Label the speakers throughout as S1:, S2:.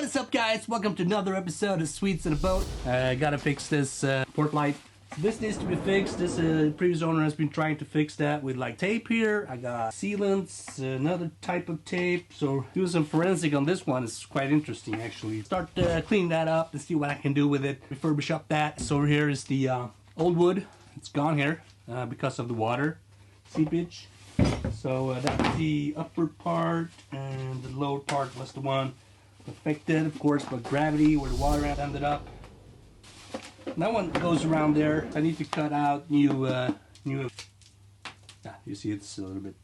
S1: What is up, guys? Welcome to another episode of Sweets in a Boat. I gotta fix this port light. This needs to be fixed. This previous owner has been trying to fix that with like tape here. I got sealants, another type of tape. So doing some forensic on this one is quite interesting, actually. Start cleaning that up and see what I can do with it. Refurbish up that. So here is the old wood. It's gone here because of the water seepage. So that's the upper part, and the lower part was the one affected, of course, by gravity, where the water ended up. That one goes around there. I need to cut out new. You see it's a little bit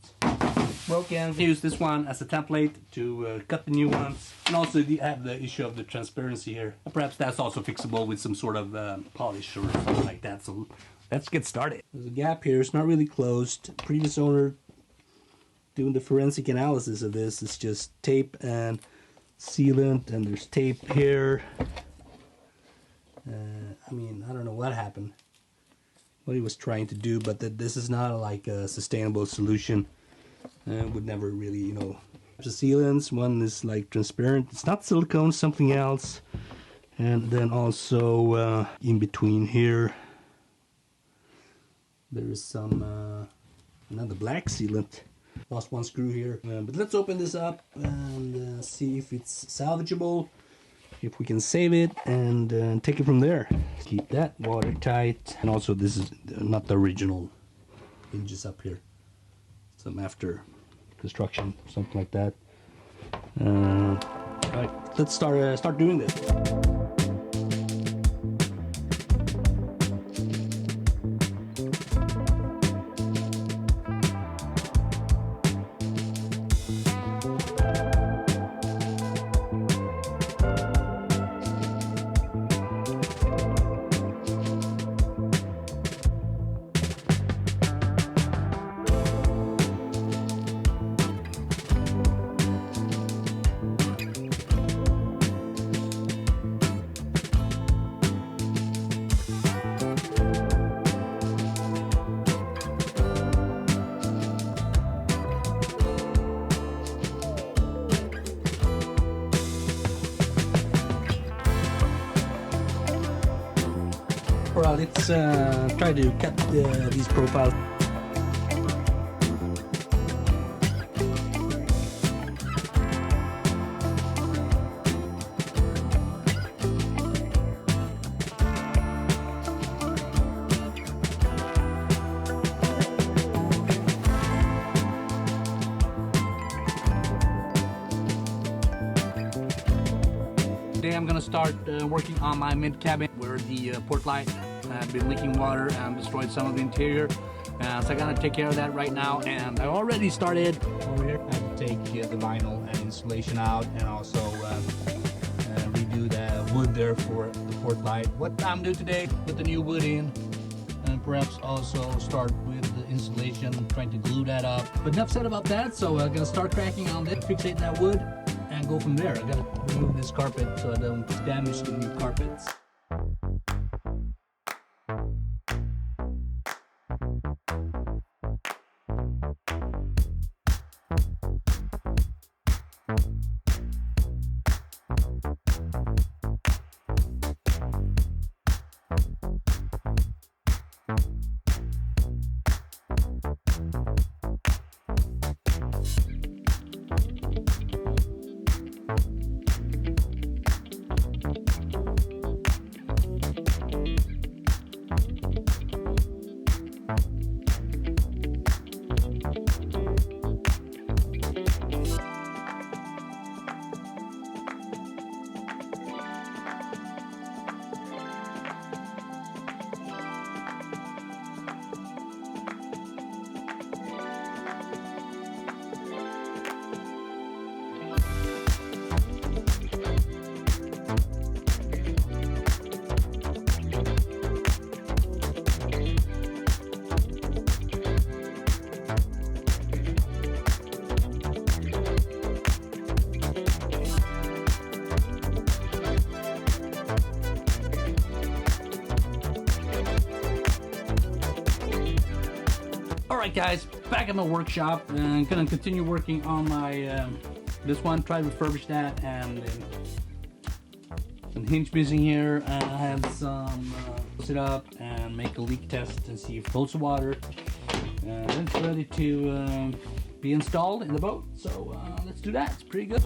S1: broken. Use this one as a template to cut the new ones, and also you have the issue of the transparency here. Perhaps that's also fixable with some sort of polish or something like that. So let's get started. There's a gap here. It's not really closed. Previous owner doing the forensic analysis of this is just tape and sealant, and there's tape here. I mean, I don't know what happened, what he was trying to do, but this is not like a sustainable solution. Would never really, you know. The sealants, one is like transparent. It's not silicone, something else. And then also in between here, there is some another black sealant. Lost one screw here, but let's open this up and see if it's salvageable, if we can save it, and take it from there. Keep that watertight, and also this is not the original hinges up here, some after construction, something like that. All right, let's start doing this. Alright, let's try to cut these profiles. Today I'm gonna start working on my mid cabin where the port light had been leaking water and destroyed some of the interior. So I gotta take care of that right now, and I already started over here. I have to take the vinyl and insulation out, and also redo the wood there for the port light. What I'm doing today, put the new wood in, and perhaps also start with the insulation, trying to glue that up. But enough said about that, so I'm gonna start cracking on it, fixate that wood, and go from there. I gotta remove this carpet so I don't damage the new carpets. Alright guys, back at my workshop, and I'm gonna continue working on my this one, try to refurbish that, and Some hinge missing here, and I have some close it up and make a leak test and see if it holds the water. And it's ready to be installed in the boat. So let's do that. It's pretty good.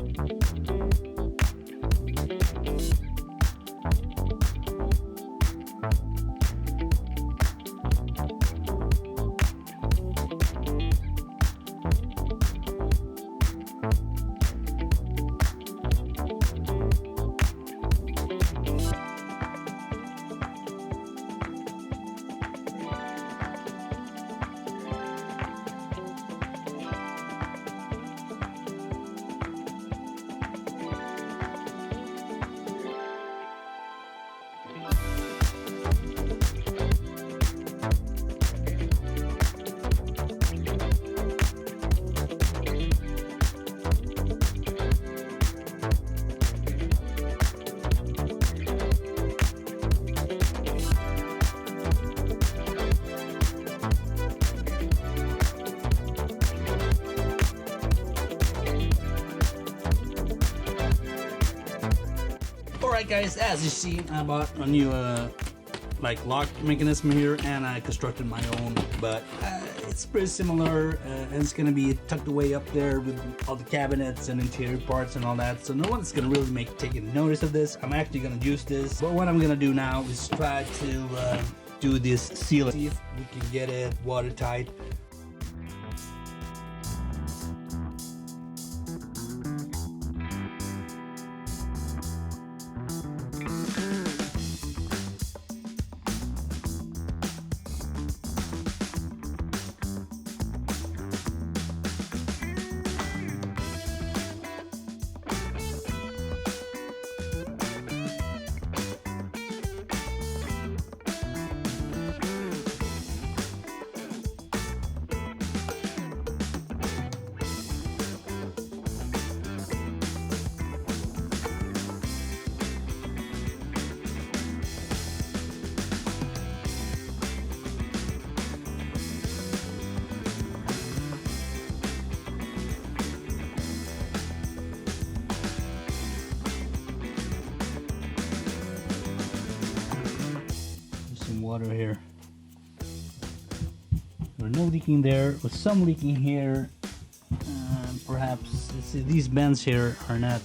S1: Alright guys, as you see, I bought a new like lock mechanism here, and I constructed my own, but it's pretty similar, and it's gonna be tucked away up there with all the cabinets and interior parts and all that, so no one's gonna really take notice of this. I'm actually gonna use this, but what I'm gonna do now is try to do this sealant, see if we can get it watertight. Water here. There's no leaking there, with some leaking here. Perhaps see, these bends here are not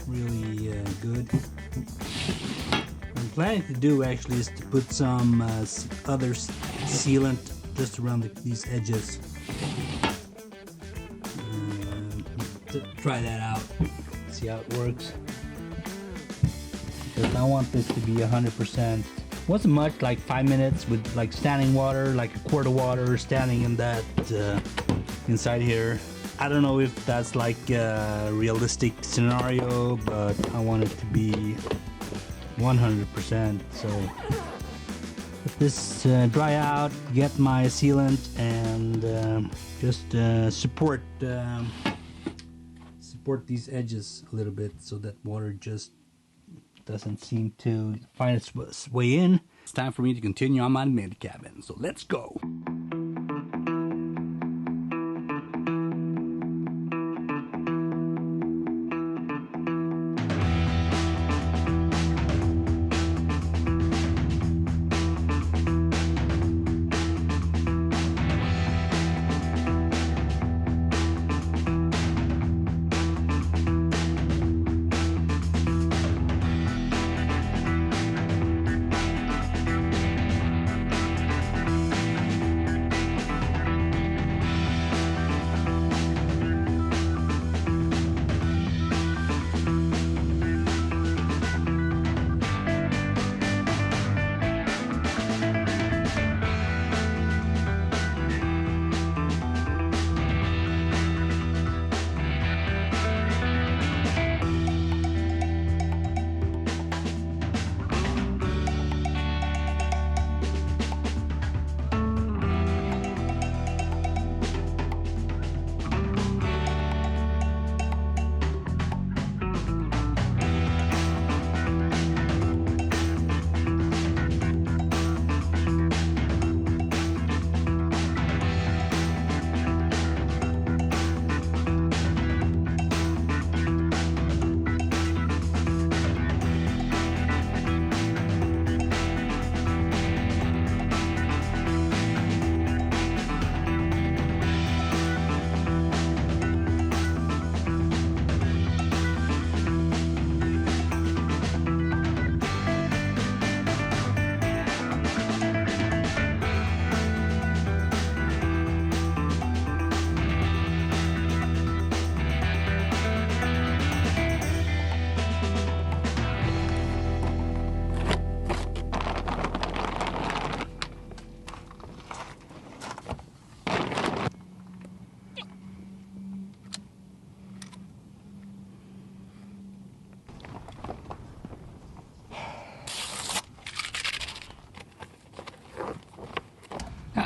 S1: really good. What I'm planning to do actually is to put some other sealant just around these edges. To try that out, see how it works. Because I want this to be 100%. Wasn't much, like 5 minutes with like standing water, like a quart of water standing in that inside here. I don't know if that's like a realistic scenario, but I want it to be 100%. So let this dry out, get my sealant, and just support these edges a little bit so that water just doesn't seem to find its way in. It's time for me to continue on my mid cabin, so let's go.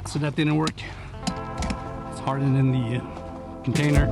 S1: So that didn't work. It's hardened in the container.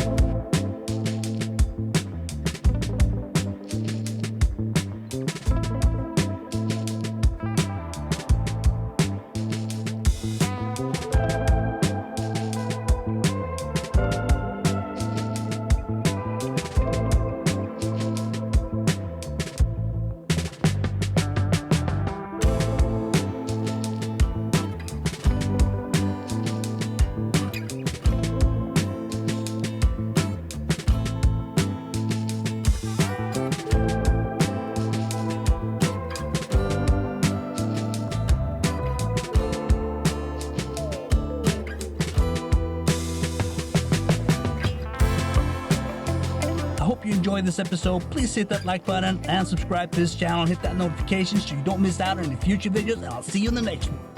S1: I hope you enjoyed this episode. Please hit that like button and subscribe to this channel. Hit that notification so you don't miss out on any future videos, and I'll see you in the next one.